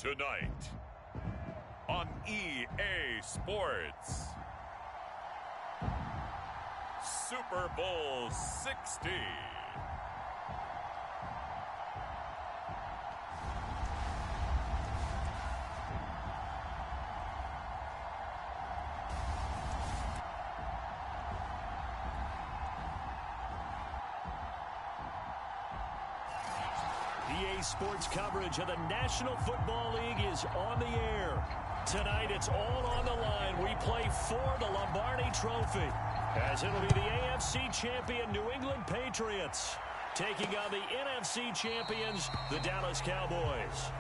Tonight on EA Sports, Super Bowl 60. EA Sports coverage of the National Football League is on the air. Tonight, it's all on the line. We play for the Lombardi Trophy, as it'll be the AFC champion New England Patriots taking on the NFC champions, the Dallas Cowboys.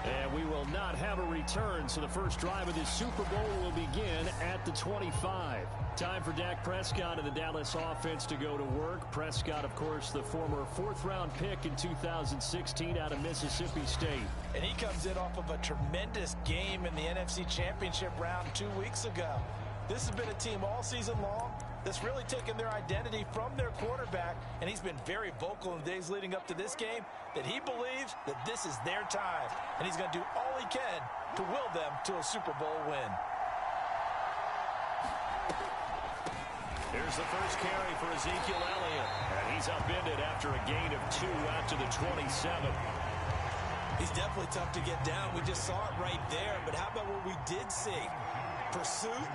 And we will not have a return, so the first drive of this Super Bowl will begin at the 25. Time for Dak Prescott and the Dallas offense to go to work. Prescott, of course, the former fourth-round pick in 2016 out of Mississippi State. And he comes in off of a tremendous game in the NFC Championship round 2 weeks ago. This has been a team all season long that's really taken their identity from their quarterback, and he's been very vocal in the days leading up to this game that he believes that this is their time, and he's going to do all he can to will them to a Super Bowl win. Here's the first carry for Ezekiel Elliott, and he's upended after a gain of 2 out to the 27. He's definitely tough to get down. We just saw it right there, but how about what we did see? Pursuit,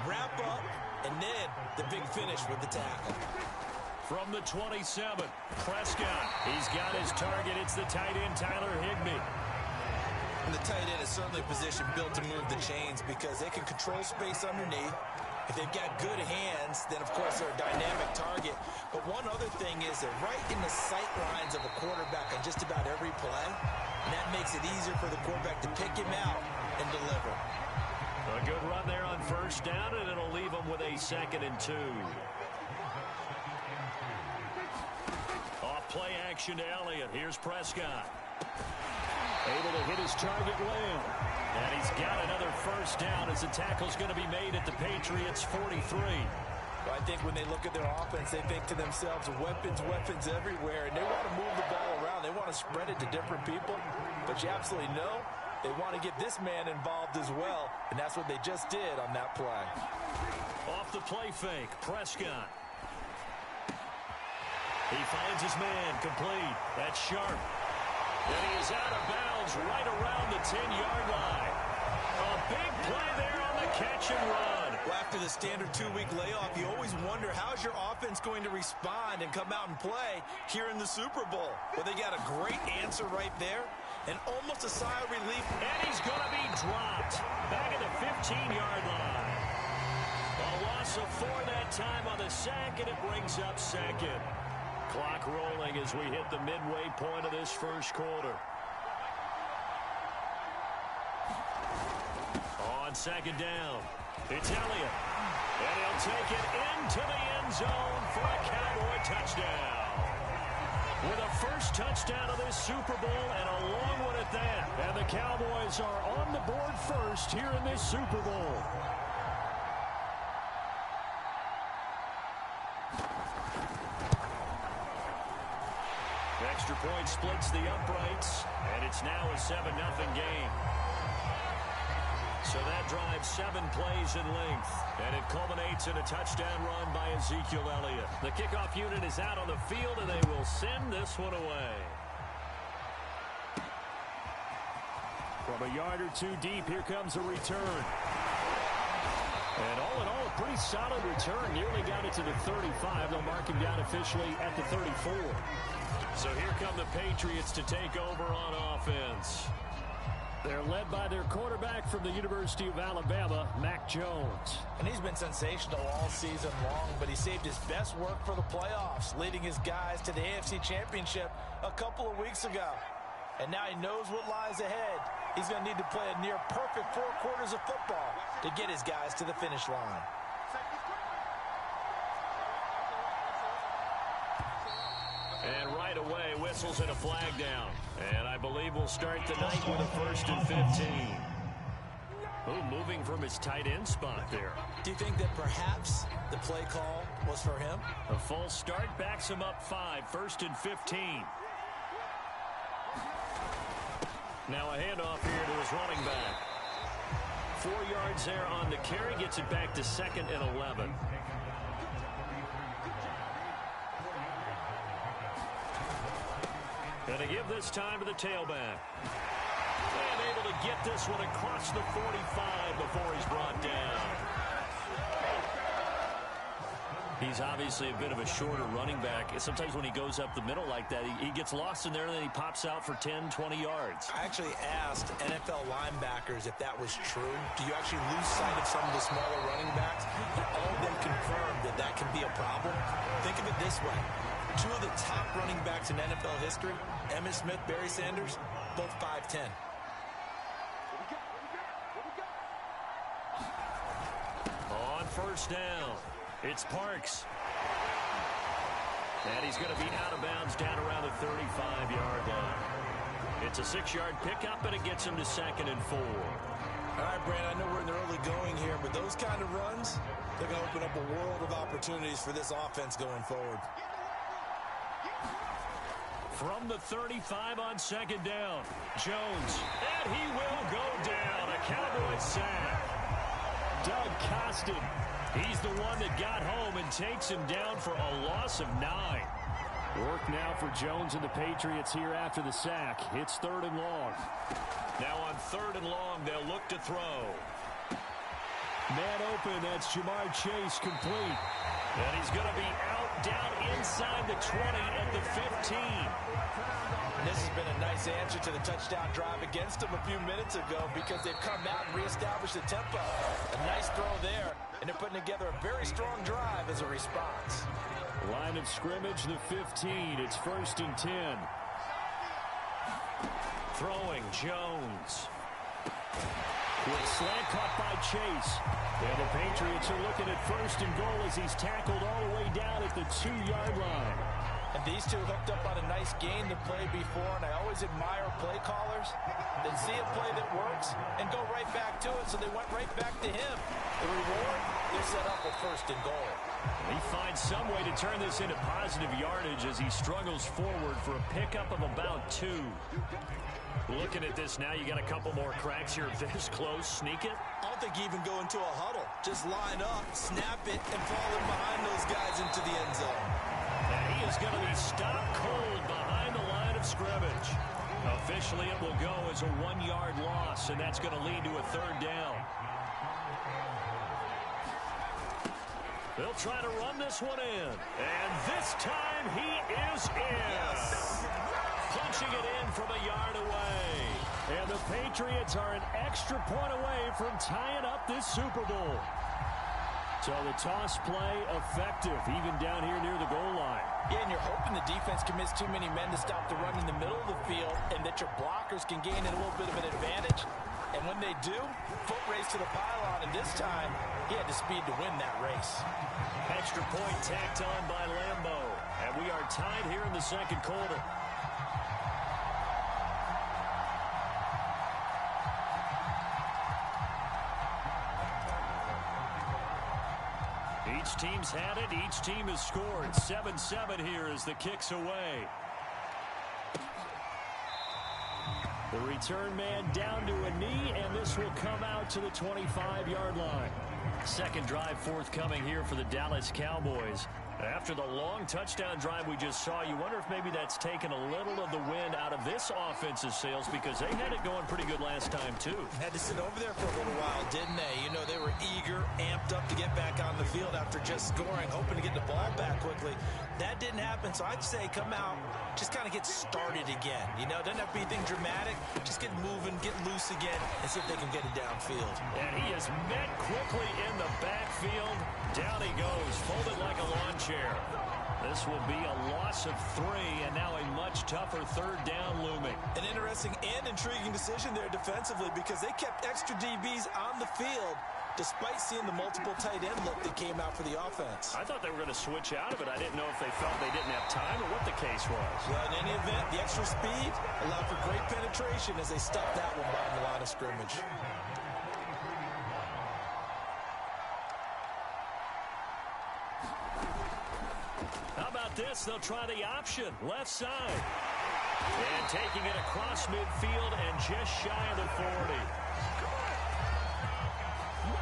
wrap up, and then the big finish with the tackle. From the 27, Prescott. He's got his target. It's the tight end, Tyler Higbee. And the tight end is certainly a position built to move the chains because they can control space underneath. If they've got good hands, then, of course, they're a dynamic target. But one other thing is they're right in the sight lines of a quarterback on just about every play. And that makes it easier for the quarterback to pick him out and deliver. A good run there on first down, and it'll leave them with a 2nd and 2. Off play action to Elliott. Here's Prescott. Able to hit his target well. And he's got another first down as the tackle's going to be made at the Patriots' 43. Well, I think when they look at their offense, they think to themselves, weapons, weapons everywhere, and they want to move the ball around. They want to spread it to different people. But you absolutely know they want to get this man involved as well, and that's what they just did on that play. Off the play fake, Prescott. He finds his man, complete. That's sharp. And he is out of bounds right around the 10-yard line. A big play there on the catch and run. Well, after the standard 2-week layoff, you always wonder how's your offense going to respond and come out and play here in the Super Bowl. Well, they got a great answer right there. And almost a sigh of relief. And he's going to be dropped back at the 15-yard line. A loss of 4 that time on the sack, and it brings up 2nd. Clock rolling as we hit the midway point of this first quarter. On 2nd down, it's Elliott. And he'll take it into the end zone for a Cowboy touchdown. With a first touchdown of this Super Bowl and a long one at that. And the Cowboys are on the board first here in this Super Bowl. Extra point splits the uprights, and it's now a 7-0 game. So that drives 7 plays in length, and it culminates in a touchdown run by Ezekiel Elliott. The kickoff unit is out on the field, and they will send this one away. From a yard or 2 deep, here comes a return. And all in all, a pretty solid return. Nearly got it to the 35. They'll mark him down officially at the 34. So here come the Patriots to take over on offense. They're led by their quarterback from the University of Alabama, Mac Jones. And he's been sensational all season long, but he saved his best work for the playoffs, leading his guys to the AFC Championship a couple of weeks ago. And now he knows what lies ahead. He's going to need to play a near-perfect 4 quarters of football to get his guys to the finish line. And right away, whistles and a flag down. And I believe we'll start the night with a 1st and 15. Ooh, moving from his tight end spot there. Do you think that perhaps the play call was for him? A false start backs him up 5, 1st and 15. Now a handoff here to his running back. 4 yards there on the carry. Gets it back to 2nd and 11. Going to give this time to the tailback. And able to get this one across the 45 before he's brought down. He's obviously a bit of a shorter running back. Sometimes when he goes up the middle like that, he gets lost in there, and then he pops out for 10, 20 yards. I actually asked NFL linebackers if that was true. Do you actually lose sight of some of the smaller running backs? And all of them confirmed that that can be a problem. Think of it this way. 2 of the top running backs in NFL history, Emmitt Smith, Barry Sanders, both 5'10". On first down, it's Parks. And he's going to be out of bounds down around the 35-yard line. It's a 6-yard pickup, and it gets him to 2nd and 4. All right, Brandon, I know we're in the early going here, but those kind of runs, they're going to open up a world of opportunities for this offense going forward. From the 35 on 2nd down, Jones, and he will go down. A Cowboys sack. Doug Costin, he's the one that got home and takes him down for a loss of 9. Work now for Jones and the Patriots here after the sack. It's 3rd and long. Now on 3rd and long, they'll look to throw. Man open, that's Jamar Chase, complete. And he's going to be out down inside the 20 at the 15. This has been a nice answer to the touchdown drive against them a few minutes ago because they've come out and reestablished the tempo. A nice throw there, and they're putting together a very strong drive as a response. Line of scrimmage, the 15. It's 1st and 10. Throwing, Jones. With slant caught by Chase. And the Patriots are looking at 1st and goal as he's tackled all the way down at the 2-yard line. And these two hooked up on a nice gain to play before, and I always admire play callers that see a play that works and go right back to it, so they went right back to him. The reward, they're set up with 1st and goal. He finds some way to turn this into positive yardage as he struggles forward for a pickup of about 2. Looking at this now, you got a couple more cracks here. This close, sneak it. I don't think you even go into a huddle. Just line up, snap it, and fall in behind those guys into the end zone. And he is going to be stopped cold behind the line of scrimmage. Officially, it will go as a 1-yard loss, and that's going to lead to a 3rd down. They'll try to run this one in. And this time he is in. Yes. Punching it in from a yard away. And the Patriots are an extra point away from tying up this Super Bowl. So the toss play effective, even down here near the goal line. Yeah, and you're hoping the defense commits too many men to stop the run in the middle of the field and that your blockers can gain a little bit of an advantage. And when they do, foot race to the pylon, and this time, he had the speed to win that race. Extra point tacked on by Lambeau. And we are tied here in the 2nd quarter. Each team's had it. Each team has scored. 7-7 here as the kick's away. The return man down to a knee, and this will come out to the 25-yard line. 2nd drive forthcoming here for the Dallas Cowboys. After the long touchdown drive we just saw, you wonder if maybe that's taken a little of the wind out of this offensive sails because they had it going pretty good last time, too. Had to sit over there for a little while, didn't they? You know, they were eager, amped up to get back on the field after just scoring, hoping to get the ball back quickly. That didn't happen, so I'd say come out, just kind of get started again. You know, doesn't have to be anything dramatic. Just get moving, get loose again, and see if they can get it downfield. And he is met quickly in the backfield. Down he goes, folded like a lawn chair. This will be a loss of 3, and now a much tougher 3rd down looming. An interesting and intriguing decision there defensively because they kept extra DBs on the field despite seeing the multiple tight end look that came out for the offense. I thought they were going to switch out of it. I didn't know if they felt they didn't have time or what the case was. Well, in any event, the extra speed allowed for great penetration as they stuffed that one behind the line of scrimmage. How about this? They'll try the option. Left side. And taking it across midfield and just shy of the 40.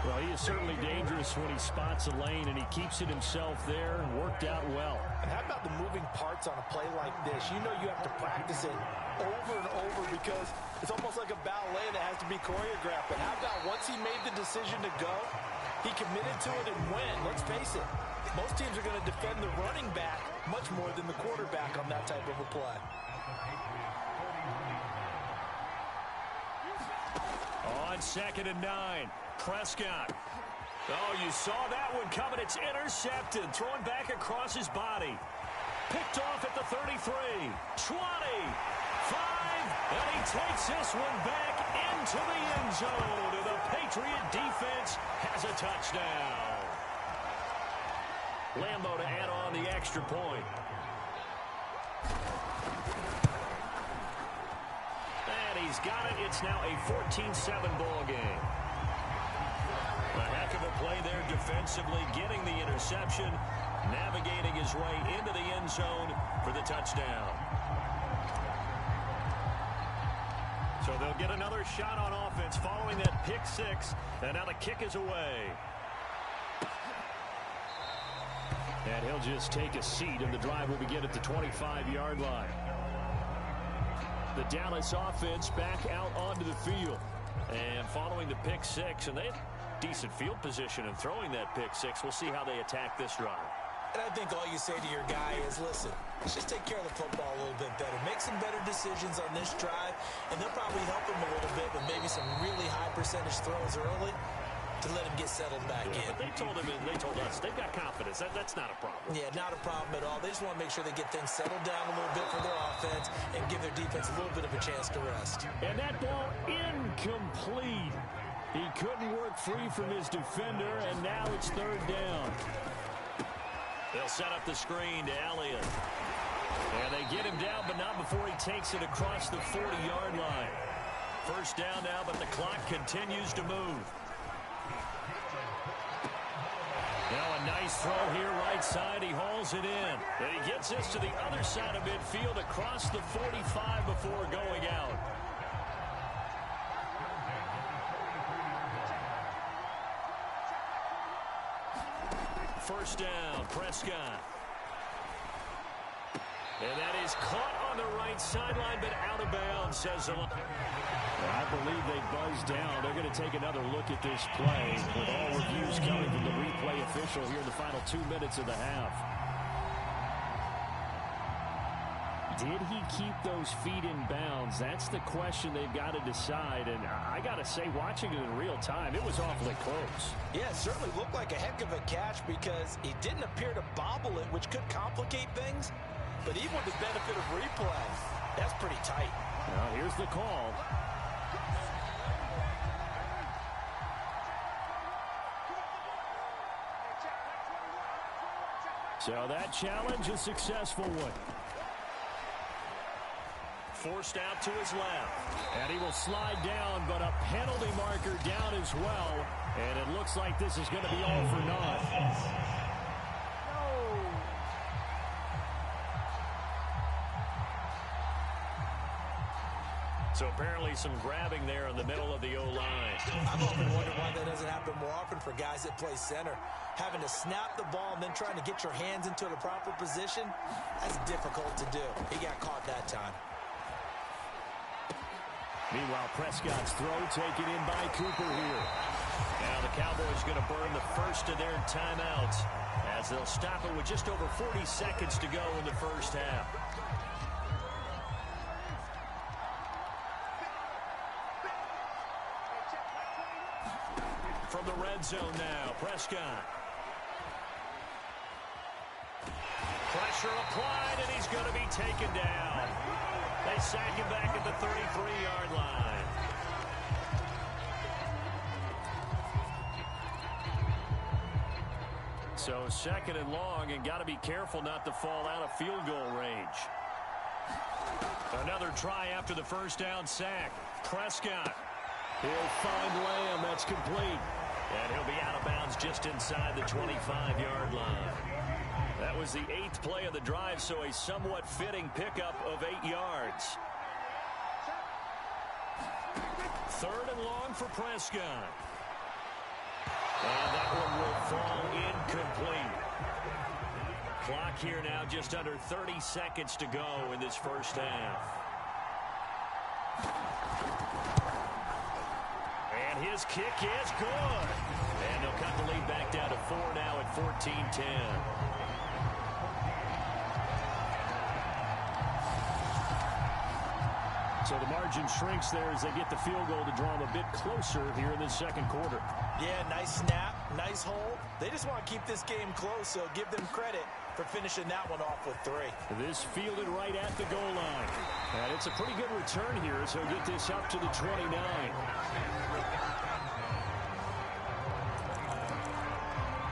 Well, he is certainly dangerous when he spots a lane, and he keeps it himself there. Worked out well. And how about the moving parts on a play like this? You know you have to practice it over and over because it's almost like a ballet that has to be choreographed. But how about once he made the decision to go, he committed to it and went. Let's face it, most teams are going to defend the running back much more than the quarterback on that type of a play. On 2nd and 9, Prescott. Oh, you saw that one coming. It's intercepted. Throwing back across his body. Picked off at the 33, 20, 5, and he takes this one back into the end zone. And the Patriot defense has a touchdown. Lambo to add on the extra point. And he's got it. It's now a 14-7 ball game. A heck of a play there defensively, getting the interception, navigating his way into the end zone for the touchdown. So they'll get another shot on offense following that pick six, and now the kick is away. And he'll just take a seat, and the drive will begin at the 25-yard line. The Dallas offense back out onto the field. And following the pick six, and they have decent field position in throwing that pick six. We'll see how they attack this drive. And I think all you say to your guy is, listen, let's just take care of the football a little bit better. Make some better decisions on this drive, and they'll probably help him a little bit with maybe some really high percentage throws early to let him get settled back in. But they told us they've got confidence. That's not a problem. Yeah, not a problem at all. They just want to make sure they get things settled down a little bit for their offense and give their defense a little bit of a chance to rest. And that ball incomplete. He couldn't work free from his defender, and now it's 3rd down. They'll set up the screen to Elliott. And they get him down, but not before he takes it across the 40-yard line. 1st down now, but the clock continues to move. Now a nice throw here right side. He hauls it in. And he gets this to the other side of midfield across the 45 before going out. First down, Prescott. And that is caught on the right sideline, but out of bounds, says the... I believe they buzzed down. They're going to take another look at this play with all reviews coming from the replay official here in the final 2 minutes of the half. Did he keep those feet in bounds? That's the question they've got to decide. And I got to say, watching it in real time, it was awfully close. Yeah, it certainly looked like a heck of a catch because he didn't appear to bobble it, which could complicate things. But even with the benefit of replay, that's pretty tight. Now, here's the call. So that challenge, a successful one. Forced out to his left. And he will slide down, but a penalty marker down as well. And it looks like this is going to be all for naught. So apparently some grabbing there in the middle of the O-line. I've often wondered why that doesn't happen more often for guys that play center. Having to snap the ball and then trying to get your hands into the proper position, that's difficult to do. He got caught that time. Meanwhile, Prescott's throw taken in by Cooper here. Now the Cowboys going to burn the first of their timeouts as they'll stop it with just over 40 seconds to go in the first half. From the red zone now, Prescott. Pressure applied, and he's going to be taken down. They sack him back at the 33-yard line. So 2nd and long, and got to be careful not to fall out of field goal range. Another try after the first down sack. Prescott. He'll find Lamb. That's complete. And he'll be out of bounds just inside the 25-yard line. That That was the 8th play of the drive, so a somewhat fitting pickup of 8 yards. 3rd and long for Prescott. And that one will fall incomplete. Clock here now just under 30 seconds to go in this first half. And his kick is good. And they'll cut the lead back down to 4 now at 14-10. So the margin shrinks there as they get the field goal to draw them a bit closer here in the second quarter. Yeah, nice snap, nice hold. They just want to keep this game close, so give them credit for finishing that one off with 3. This fielded right at the goal line. And it's a pretty good return here as he'll get this up to the 29.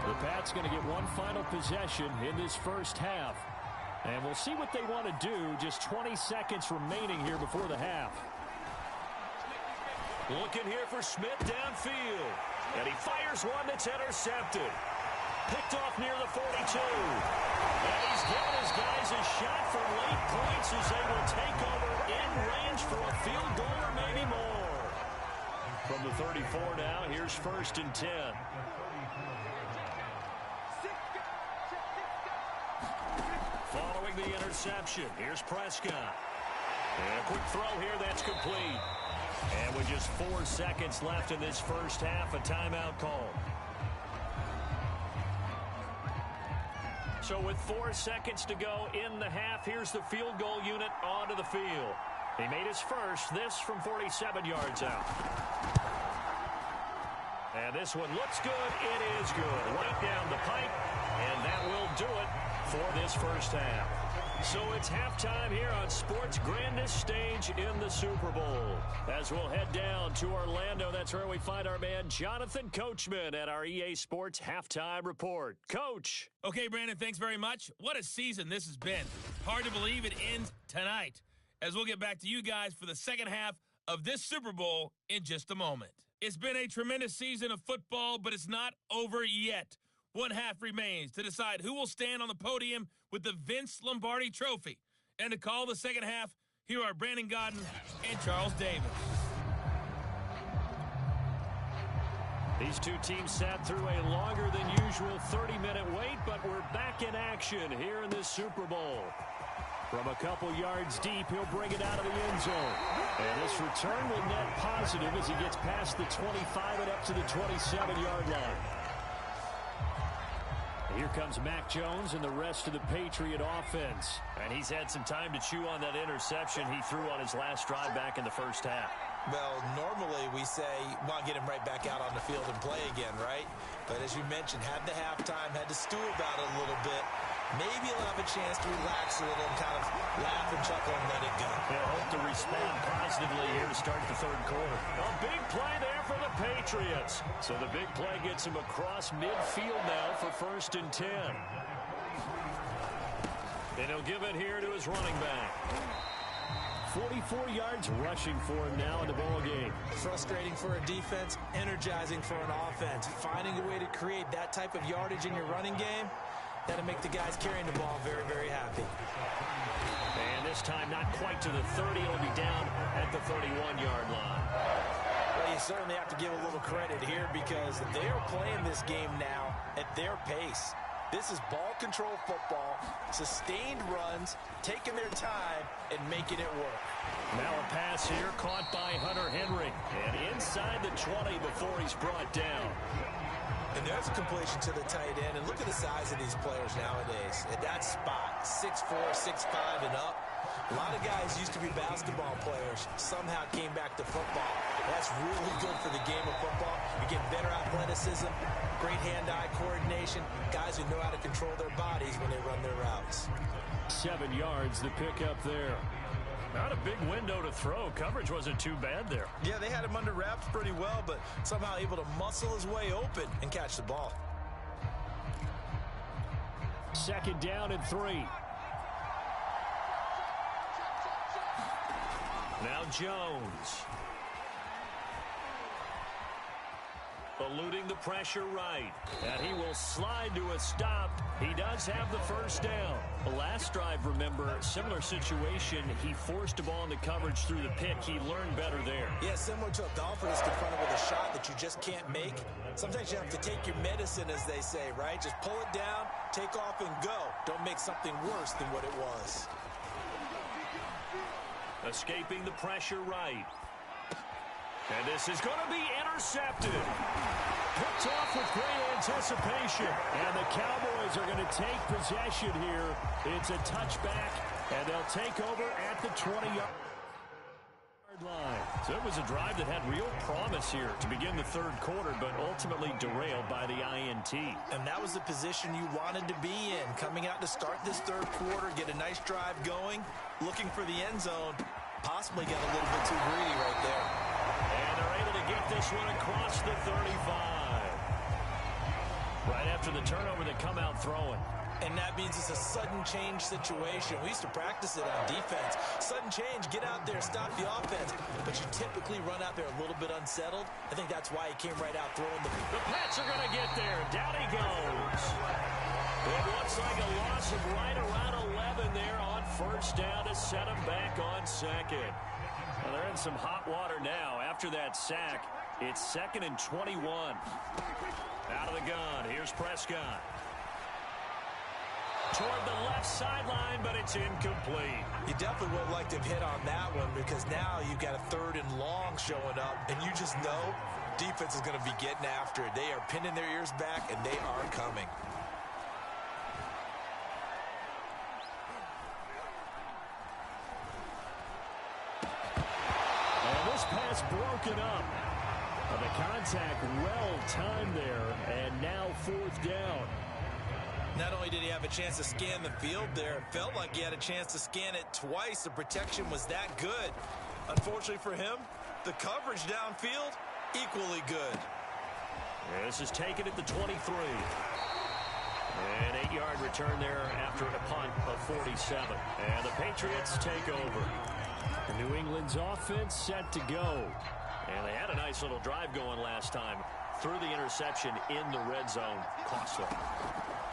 The Pats going to get one final possession in this first half. And we'll see what they want to do. Just 20 seconds remaining here before the half. Looking here for Smith downfield. And he fires one that's intercepted. Picked off near the 42. And he's giving his guys a shot for late points as they will take over in range for a field goal or maybe more. From the 34 now, here's 1st and 10. Following the interception, here's Prescott. And a quick throw here, that's complete. And with just 4 seconds left in this first half, a timeout call. So with 4 seconds to go in the half, here's the field goal unit onto the field. He made his first, this from 47 yards out. And this one looks good. It is good. Right down the pipe. And that will do it for this first half. So it's halftime here on sports' grandest stage in the Super Bowl. As we'll head down to Orlando, that's where we find our man Jonathan Coachman at our EA Sports Halftime Report. Coach. Okay, Brandon, thanks very much. What a season this has been. Hard to believe it ends tonight, as we'll get back to you guys for the second half of this Super Bowl in just a moment. It's been a tremendous season of football, but it's not over yet. One half remains to decide who will stand on the podium with the Vince Lombardi Trophy. And to call the second half, here are Brandon Godden and Charles Davis. These two teams sat through a longer than usual 30-minute wait, but we're back in action here in this Super Bowl. From a couple yards deep, he'll bring it out of the end zone. And this return will net positive as he gets past the 25 and up to the 27-yard line. Here comes Mac Jones and the rest of the Patriot offense. And he's had some time to chew on that interception he threw on his last drive back in the first half. Well, normally we say, well, get him right back out on the field and play again, right? But as you mentioned, had the halftime, had to stew about it a little bit. Maybe he'll have a chance to relax a little and kind of laugh and chuckle and let it go. He'll hope to respond positively here to start the third quarter. A big play there for the Patriots. So the big play gets him across midfield now for 1st and 10. And he'll give it here to his running back. 44 yards rushing for him now in the ball game. Frustrating for a defense, energizing for an offense. Finding a way to create that type of yardage in your running game, that'll make the guys carrying the ball very, very happy. And this time not quite to the 30. It'll be down at the 31-yard line. Well, you certainly have to give a little credit here because they are playing this game now at their pace. This is ball control football, sustained runs, taking their time, and making it work. Now a pass here caught by Hunter Henry. And inside the 20 before he's brought down. And there's a completion to the tight end. And look at the size of these players nowadays. At that spot, 6'4", 6'5", and up. A lot of guys used to be basketball players, somehow came back to football. That's really good for the game of football. You get better athleticism, great hand-eye coordination, guys who know how to control their bodies when they run their routes. 7 yards, the pickup there. Not a big window to throw. Coverage wasn't too bad there. Yeah, they had him under wraps pretty well, but somehow able to muscle his way open and catch the ball. 2nd down and 3. Now Jones. eluding the pressure right. And he will slide to a stop. He does have the first down. The last drive, remember, similar situation. He forced a ball into coverage through the pick. He learned better there. Yeah, similar to a golfer that's confronted with a shot that you just can't make. Sometimes you have to take your medicine, as they say, right? Just pull it down, take off, and go. Don't make something worse than what it was. Escaping the pressure right. And this is going to be intercepted. Picked off with great anticipation. And the Cowboys are going to take possession here. It's a touchback, and they'll take over at the 20-yard line. So it was a drive that had real promise here to begin the third quarter, but ultimately derailed by the INT. And that was the position you wanted to be in. Coming out to start this third quarter, get a nice drive going, looking for the end zone. Possibly got a little bit too greedy right there. And they're able to get this one across the 35. Right after the turnover, they come out throwing. And that means it's a sudden change situation. We used to practice it on defense. Sudden change, get out there, stop the offense. But you typically run out there a little bit unsettled. I think that's why he came right out throwing the... The Pats are going to get there. Down he goes. It looks like a loss of right around 11 there on first down to set him back on second. Well, they're in some hot water now. After that sack, it's 2nd and 21. Out of the gun, here's Prescott. Toward the left sideline, but it's incomplete. You definitely would like to have hit on that one, because now you've got a 3rd and long showing up, and you just know defense is going to be getting after it. They are pinning their ears back, and they are coming. And this pass broken up. The contact well timed there, and now 4th down. Not only did he have a chance to scan the field there, it felt like he had a chance to scan it twice. The protection was that good. Unfortunately for him, the coverage downfield, equally good. This is taken at the 23. An 8-yard return there after a punt of 47. And the Patriots take over. The New England's offense set to go. And they had a nice little drive going last time. Threw the interception in the red zone. Costly.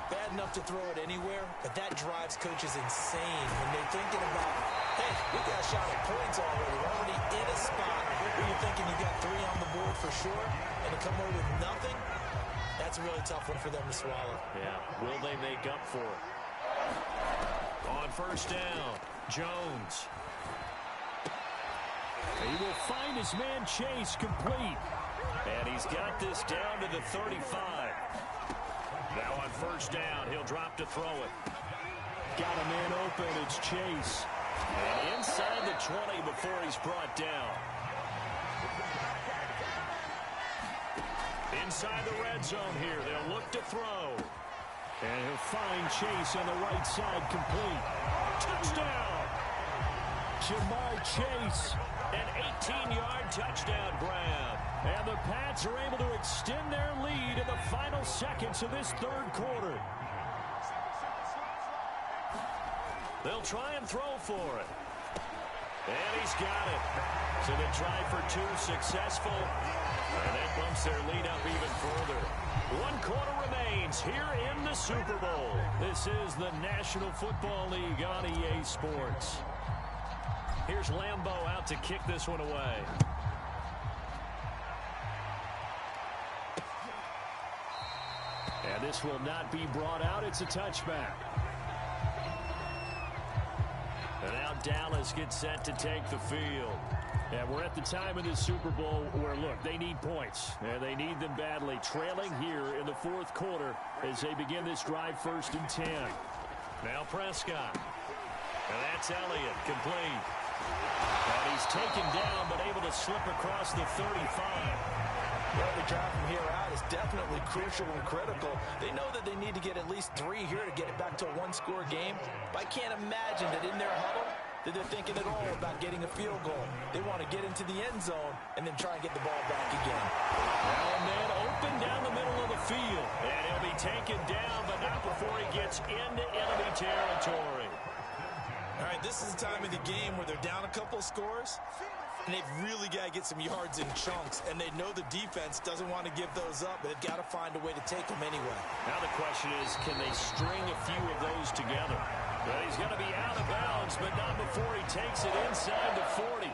Bad enough to throw it anywhere, but that drives coaches insane when they're thinking about, hey, we got a shot at points already. We're already in a spot where you're thinking you got 3 on the board for sure, and to come away with nothing, that's a really tough one for them to swallow. Yeah, will they make up for it? On first down, Jones. He will find his man Chase complete. And he's got this down to the 35. Now on first down, he'll drop to throw it. Got a man open, it's Chase. And inside the 20 before he's brought down. Inside the red zone here, they'll look to throw. And he'll find Chase on the right side complete. Touchdown! Jamar Chase, an 18-yard touchdown grab. And the Pats are able to extend their lead in the final seconds of this third quarter. They'll try and throw for it. And he's got it. So they try for 2 successful. And that bumps their lead up even further. 1 quarter remains here in the Super Bowl. This is the National Football League on EA Sports. Here's Lambeau out to kick this one away. And this will not be brought out. It's a touchback. And now Dallas gets set to take the field. And we're at the time of the Super Bowl where, look, they need points. And they need them badly. Trailing here in the 4th quarter as they begin this drive 1st and 10. Now Prescott. And that's Elliott, complete. And he's taken down but able to slip across the 35. Well, the drive from here out is definitely crucial and critical. They know that they need to get at least 3 here to get it back to a 1-score game. But I can't imagine that in their huddle that they're thinking at all about getting a field goal. They want to get into the end zone and then try and get the ball back again. Now a man open down the middle of the field. And he'll be taken down, but not before he gets into enemy territory. All right, this is the time of the game where they're down a couple of scores. And they've really got to get some yards in chunks, and they know the defense doesn't want to give those up, but they've got to find a way to take them anyway. Now the question is, can they string a few of those together? But he's going to be out of bounds, but not before he takes it inside the 40.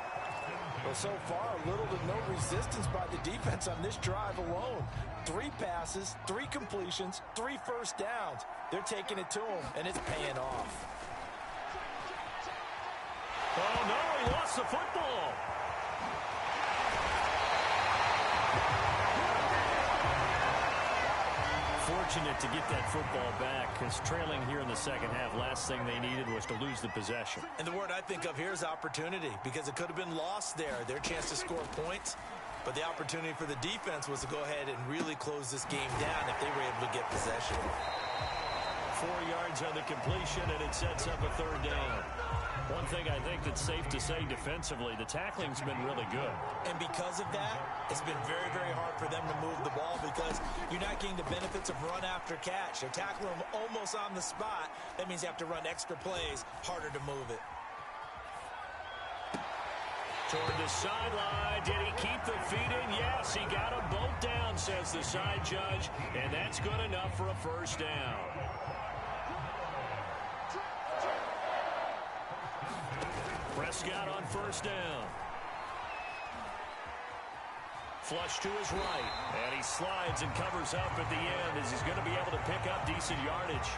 Well, so far, little to no resistance by the defense on this drive alone. 3 passes, 3 completions, 3 first downs. They're taking it to him, and it's paying off. Oh, no, he lost the football. Fortunate to get that football back, because trailing here in the second half, last thing they needed was to lose the possession. And the word I think of here is opportunity, because it could have been lost there, their chance to score points. But the opportunity for the defense was to go ahead and really close this game down if they were able to get possession. 4 yards on the completion, and it sets up a third down. One thing I think that's safe to say defensively, the tackling's been really good. And because of that, it's been very, very hard for them to move the ball because you're not getting the benefits of run after catch. They're tackling them almost on the spot. That means you have to run extra plays, harder to move it. Toward the sideline. Did he keep the feet in? Yes, he got them both down, says the side judge. And that's good enough for a first down. Prescott on first down. Flush to his right. And he slides and covers up at the end as he's going to be able to pick up decent yardage.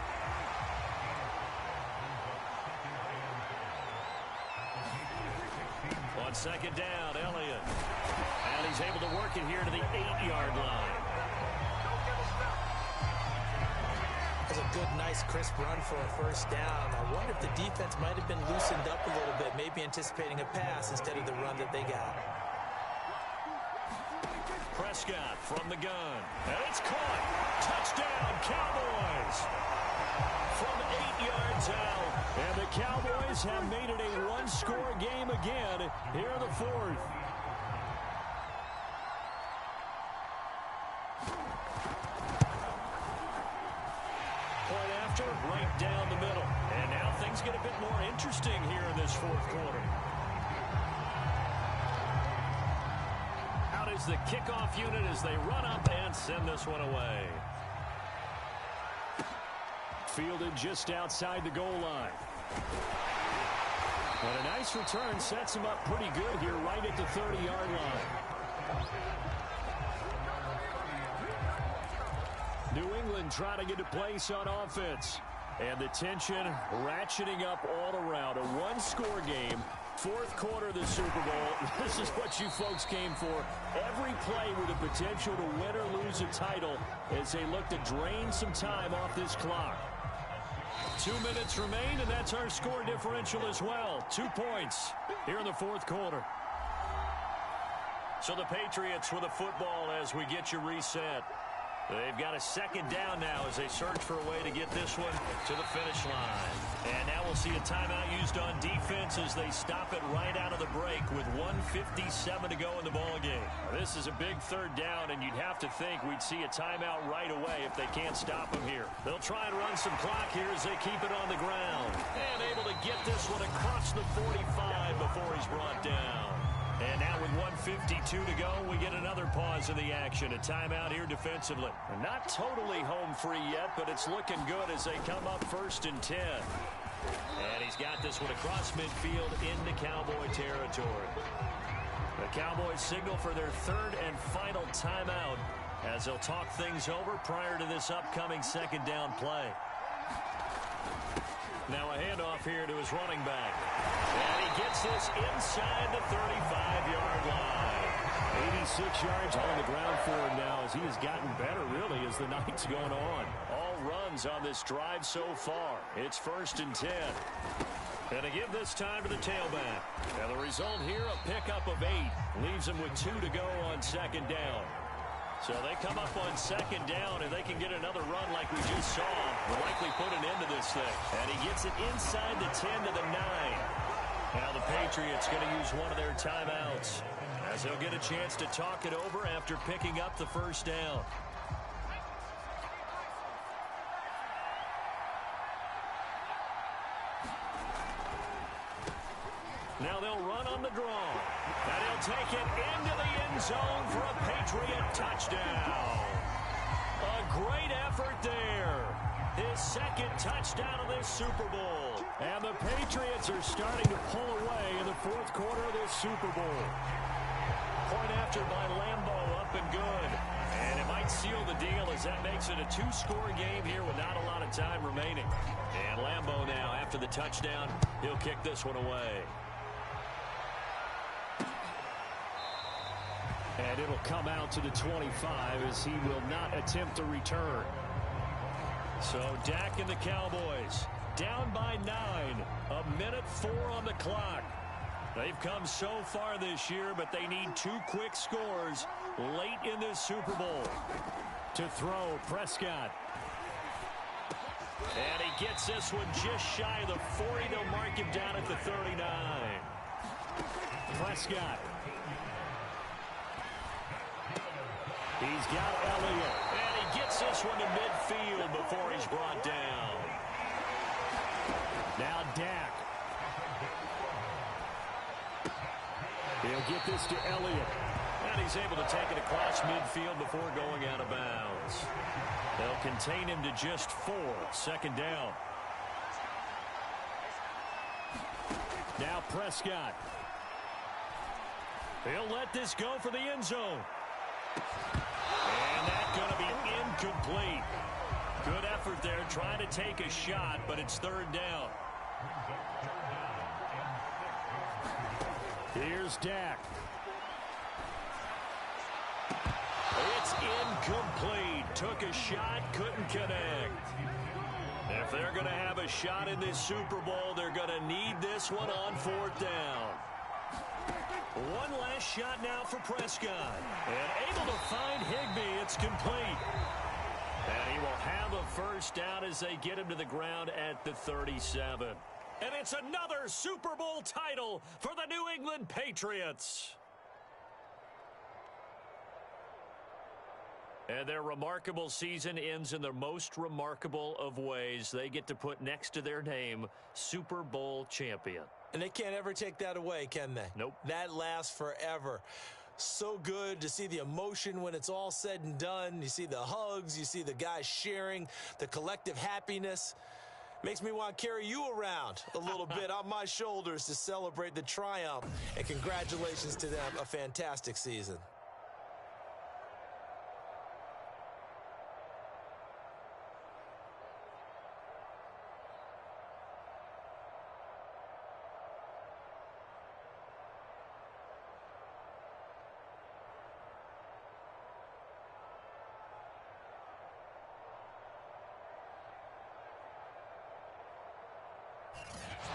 On second down, Elliott. And he's able to work it here to the 8-yard line. That's a good, nice, crisp run for a first down. I wonder if the defense might have been loosened up a little bit, maybe anticipating a pass instead of the run that they got. Prescott from the gun. And it's caught. Touchdown, Cowboys. From 8 yards out. And the Cowboys have made it a one-score game again here in the fourth. Point after, right down the middle. And now things get a bit more interesting here in this fourth quarter. Out is the kickoff unit as they run up and send this one away. Fielded just outside the goal line. But a nice return sets him up pretty good here right at the 30-yard line. New England trying to get a place on offense. And the tension ratcheting up all around. A one-score game. Fourth quarter of the Super Bowl. This is what you folks came for. Every play with the potential to win or lose a title as they look to drain some time off this clock. 2 minutes remain, and that's our score differential as well. 2 points here in the fourth quarter. So the Patriots with a football as we get you reset. They've got a second down now as they search for a way to get this one to the finish line. And now we'll see a timeout used on defense as they stop it right out of the break with 1:57 to go in the ballgame. This is a big third down, and you'd have to think we'd see a timeout right away if they can't stop them here. They'll try and run some clock here as they keep it on the ground. And able to get this one across the 45 before he's brought down. And now with 1:52 to go, we get another pause in the action. A timeout here defensively. Not totally home free yet, but it's looking good as they come up 1st and 10. And he's got this one across midfield into Cowboy territory. The Cowboys signal for their third and final timeout as they'll talk things over prior to this upcoming second down play. Now a handoff here to his running back. And he gets this inside the 35-yard line. 86 yards on the ground for him now as he has gotten better, really, as the night's going on. All runs on this drive so far. It's 1st and 10. And to give this time to the tailback. And the result here, a pickup of 8. Leaves him with 2 to go on second down. So they come up on second down, and they can get another run like we just saw. Will likely put an end to this thing. And he gets it inside the 10 to the 9. Now the Patriots going to use one of their timeouts as they'll get a chance to talk it over after picking up the first down. Now they'll run on the draw. That take it into the end zone for a Patriot touchdown. A great effort there. His second touchdown of this Super Bowl. And the Patriots are starting to pull away in the fourth quarter of this Super Bowl. Point after by Lambeau, up and good. And it might seal the deal as that makes it a two-score game here with not a lot of time remaining. And Lambeau now, after the touchdown, he'll kick this one away. And it'll come out to the 25 as he will not attempt a return. So Dak and the Cowboys down by 9. 1:04 on the clock. They've come so far this year, but they need 2 quick scores late in this Super Bowl. To throw, Prescott. And he gets this one just shy of the 40. They'll mark him down at the 39. Prescott. He's got Elliott. And he gets this one to midfield before he's brought down. Now Dak. He'll get this to Elliott. And he's able to take it across midfield before going out of bounds. They'll contain him to just 4. Second down. Now Prescott. He'll let this go for the end zone. And that's going to be incomplete. Good effort there, trying to take a shot, but it's third down. Here's Dak. It's incomplete. Took a shot, couldn't connect. If they're going to have a shot in this Super Bowl, they're going to need this one on fourth down. One last shot now for Prescott. And able to find Higbee. It's complete. And he will have a first down as they get him to the ground at the 37. And it's another Super Bowl title for the New England Patriots. And their remarkable season ends in the most remarkable of ways. They get to put next to their name, Super Bowl champion. And they can't ever take that away, can they? Nope. That lasts forever. So good to see the emotion when it's all said and done. You see the hugs. You see the guys sharing, the collective happiness. Makes me want to carry you around a little bit on my shoulders to celebrate the triumph. And congratulations to them. A fantastic season.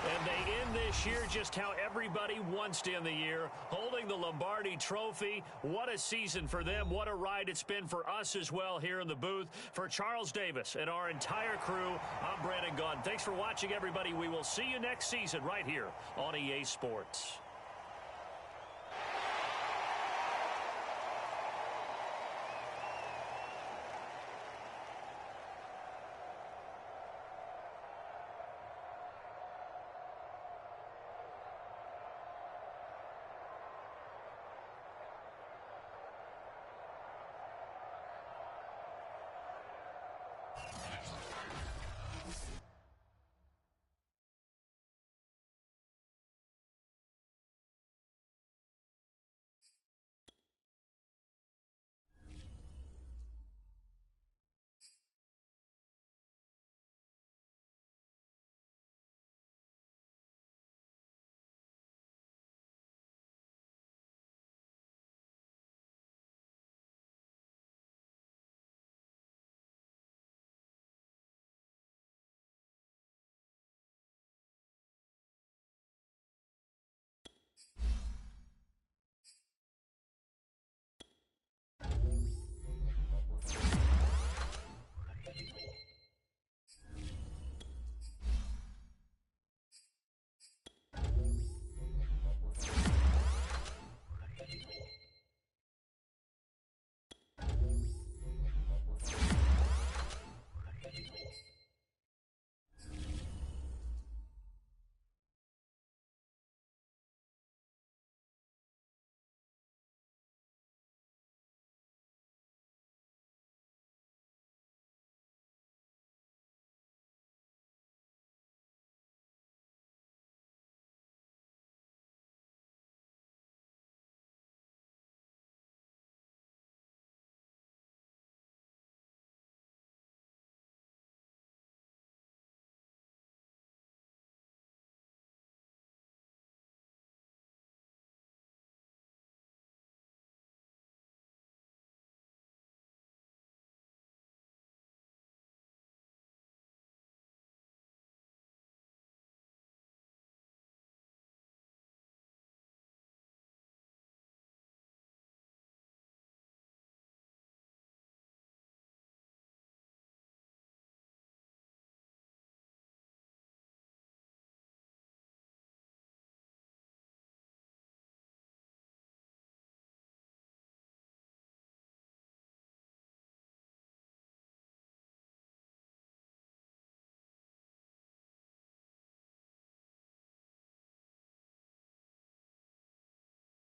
And they end this year just how everybody wants to end the year, holding the Lombardi Trophy. What a season for them. What a ride it's been for us as well here in the booth. For Charles Davis and our entire crew, I'm Brandon Gaudin. Thanks for watching, everybody. We will see you next season right here on EA Sports.